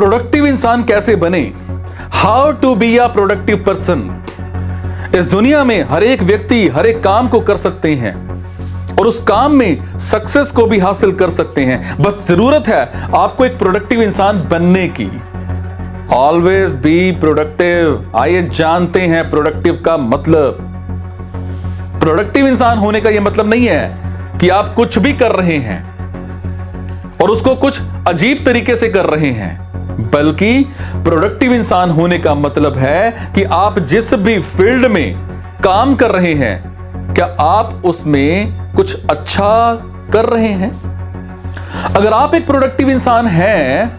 Productive इंसान कैसे बने, how to be a productive person. इस दुनिया में हर एक व्यक्ति हर एक काम को कर सकते हैं और उस काम में सक्सेस को भी हासिल कर सकते हैं। बस जरूरत है आपको एक प्रोडक्टिव इंसान बनने की। Always be productive. आइए जानते हैं प्रोडक्टिव का मतलब। प्रोडक्टिव इंसान होने का यह मतलब नहीं है कि आप कुछ भी कर रहे हैं और उसको कुछ अजीब तरीके से कर रहे हैं, बल्कि प्रोडक्टिव इंसान होने का मतलब है कि आप जिस भी फील्ड में काम कर रहे हैं, क्या आप उसमें कुछ अच्छा कर रहे हैं। अगर आप एक प्रोडक्टिव इंसान हैं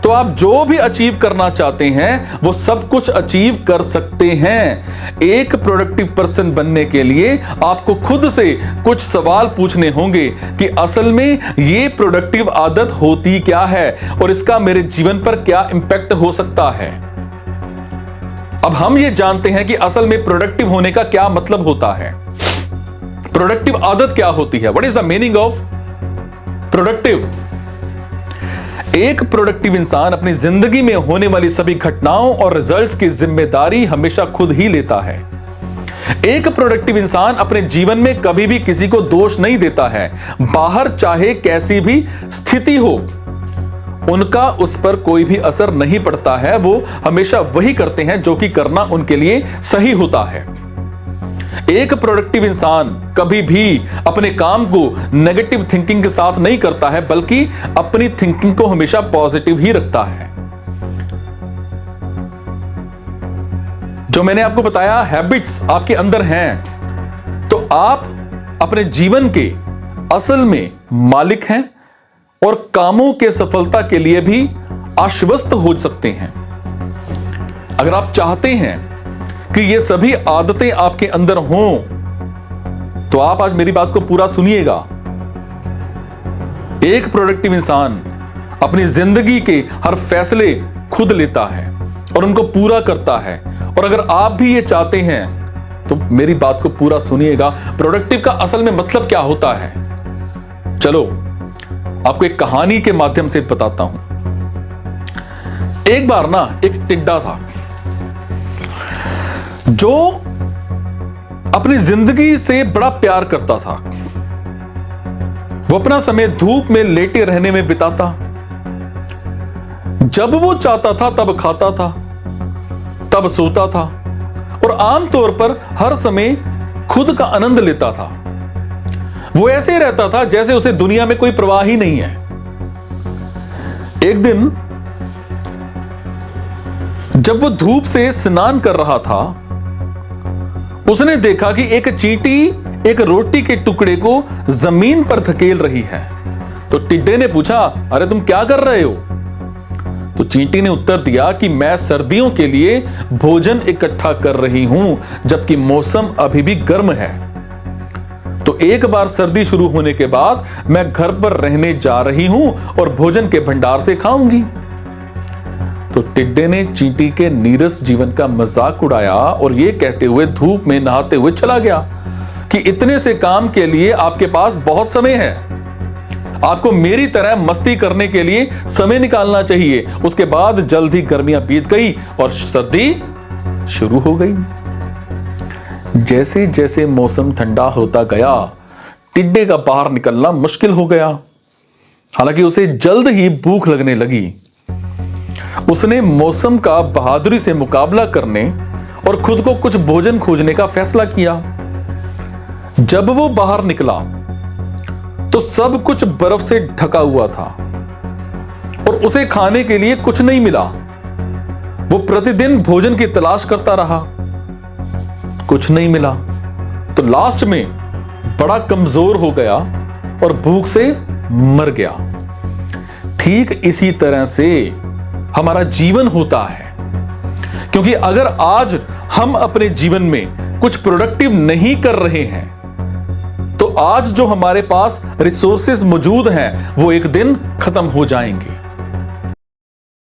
तो आप जो भी अचीव करना चाहते हैं वो सब कुछ अचीव कर सकते हैं। एक प्रोडक्टिव पर्सन बनने के लिए आपको खुद से कुछ सवाल पूछने होंगे कि असल में ये प्रोडक्टिव आदत होती क्या है और इसका मेरे जीवन पर क्या इंपैक्ट हो सकता है। अब हम ये जानते हैं कि असल में प्रोडक्टिव होने का क्या मतलब होता है। प्रोडक्टिव आदत क्या होती है, what is the meaning of productive. एक प्रोडक्टिव इंसान अपनी जिंदगी में होने वाली सभी घटनाओं और रिजल्ट्स की जिम्मेदारी हमेशा खुद ही लेता है। एक प्रोडक्टिव इंसान अपने जीवन में कभी भी किसी को दोष नहीं देता है। बाहर चाहे कैसी भी स्थिति हो, उनका उस पर कोई भी असर नहीं पड़ता है। वो हमेशा वही करते हैं जो कि करना उनके लिए सही होता है। एक प्रोडक्टिव इंसान कभी भी अपने काम को नेगेटिव थिंकिंग के साथ नहीं करता है, बल्कि अपनी थिंकिंग को हमेशा पॉजिटिव ही रखता है। जो मैंने आपको बताया हैबिट्स आपके अंदर हैं, तो आप अपने जीवन के असल में मालिक हैं और कामों के सफलता के लिए भी आश्वस्त हो सकते हैं। अगर आप चाहते हैं कि ये सभी आदतें आपके अंदर हों, तो आप आज मेरी बात को पूरा सुनिएगा। एक प्रोडक्टिव इंसान अपनी जिंदगी के हर फैसले खुद लेता है और उनको पूरा करता है। और अगर आप भी ये चाहते हैं तो मेरी बात को पूरा सुनिएगा। प्रोडक्टिव का असल में मतलब क्या होता है, चलो आपको एक कहानी के माध्यम से बताता हूं। एक बार ना एक टिड्डा था जो अपनी जिंदगी से बड़ा प्यार करता था। वो अपना समय धूप में लेटे रहने में बिताता। जब वो चाहता था तब खाता था, तब सोता था और आमतौर पर हर समय खुद का आनंद लेता था। वो ऐसे रहता था जैसे उसे दुनिया में कोई परवाह ही नहीं है। एक दिन जब वो धूप से स्नान कर रहा था, उसने देखा कि एक चींटी एक रोटी के टुकड़े को जमीन पर धकेल रही है। तो टिड्डे ने पूछा, अरे तुम क्या कर रहे हो। तो चींटी ने उत्तर दिया कि मैं सर्दियों के लिए भोजन इकट्ठा कर रही हूं, जबकि मौसम अभी भी गर्म है। तो एक बार सर्दी शुरू होने के बाद मैं घर पर रहने जा रही हूं और भोजन के भंडार से खाऊंगी। तो टिड्डे ने चींटी के नीरस जीवन का मजाक उड़ाया और यह कहते हुए धूप में नहाते हुए चला गया कि इतने से काम के लिए आपके पास बहुत समय है। आपको मेरी तरह मस्ती करने के लिए समय निकालना चाहिए। उसके बाद जल्द ही गर्मियां बीत गई और सर्दी शुरू हो गई। जैसे जैसे मौसम ठंडा होता गया, टिड्डे का बाहर निकलना मुश्किल हो गया। हालांकि उसे जल्द ही भूख लगने लगी। उसने मौसम का बहादुरी से मुकाबला करने और खुद को कुछ भोजन खोजने का फैसला किया। जब वो बाहर निकला तो सब कुछ बर्फ से ढका हुआ था और उसे खाने के लिए कुछ नहीं मिला। वो प्रतिदिन भोजन की तलाश करता रहा, कुछ नहीं मिला। तो लास्ट में बड़ा कमजोर हो गया और भूख से मर गया। ठीक इसी तरह से हमारा जीवन होता है, क्योंकि अगर आज हम अपने जीवन में कुछ प्रोडक्टिव नहीं कर रहे हैं, तो आज जो हमारे पास रिसोर्सेज मौजूद हैं वो एक दिन खत्म हो जाएंगे।